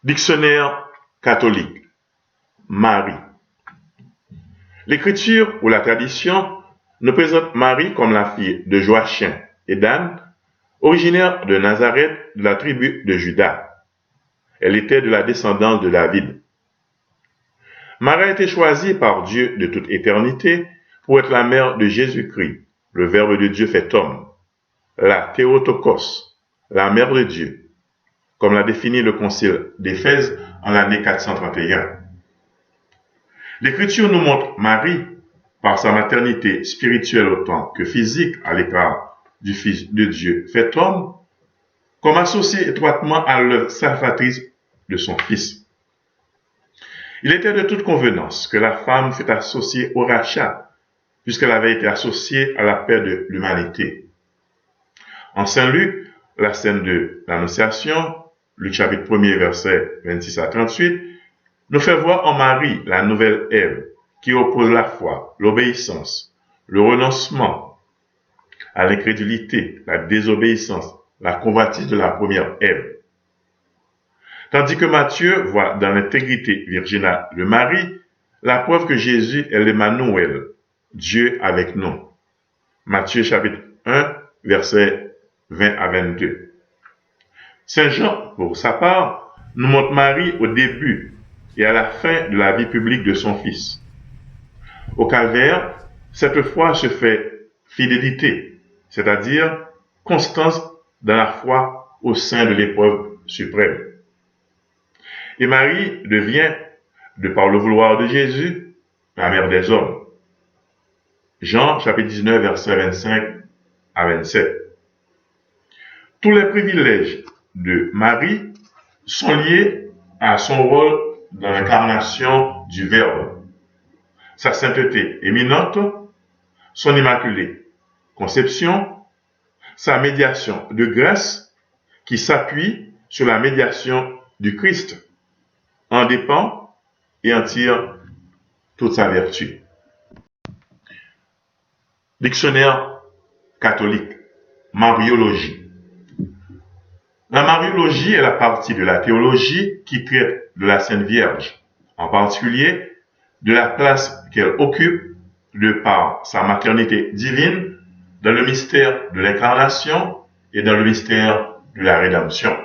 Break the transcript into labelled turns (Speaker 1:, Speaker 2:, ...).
Speaker 1: Dictionnaire catholique. Marie. L'écriture ou la tradition nous présente Marie comme la fille de Joachim et d'Anne, originaire de Nazareth de la tribu de Juda. Elle était de la descendance de David. Marie a été choisie par Dieu de toute éternité pour être la mère de Jésus-Christ, le Verbe de Dieu fait homme, la Théotokos, la mère de Dieu, comme l'a défini le concile d'Éphèse en l'année 431. L'Écriture nous montre Marie, par sa maternité spirituelle autant que physique à l'écart du Fils de Dieu fait homme, comme associée étroitement à l'œuvre salvatrice de son Fils. Il était de toute convenance que la femme fût associée au rachat, puisqu'elle avait été associée à la paix de l'humanité. En Saint Luc, la scène de l'Annonciation, Luc chapitre 1er, versets 26 à 38, nous fait voir en Marie la nouvelle Ève, qui oppose la foi, l'obéissance, le renoncement à l'incrédulité, la désobéissance, la convoitise de la première Ève. Tandis que Matthieu voit dans l'intégrité virginale de Marie la preuve que Jésus est l'Emmanuel, Dieu avec nous. Matthieu chapitre 1, versets 20 à 22. Saint Jean, pour sa part, nous montre Marie au début et à la fin de la vie publique de son Fils. Au calvaire, cette foi se fait fidélité, c'est-à-dire constance dans la foi au sein de l'épreuve suprême. Et Marie devient, de par le vouloir de Jésus, la mère des hommes. Jean chapitre 19, versets 25 à 27. Tous les privilèges de Marie sont liés à son rôle dans l'incarnation du Verbe. Sa sainteté éminente, son immaculée conception, sa médiation de grâce qui s'appuie sur la médiation du Christ, en dépend et en tire toute sa vertu. Dictionnaire catholique. Mariologie. La mariologie est la partie de la théologie qui traite de la Sainte Vierge, en particulier de la place qu'elle occupe de par sa maternité divine dans le mystère de l'incarnation et dans le mystère de la rédemption.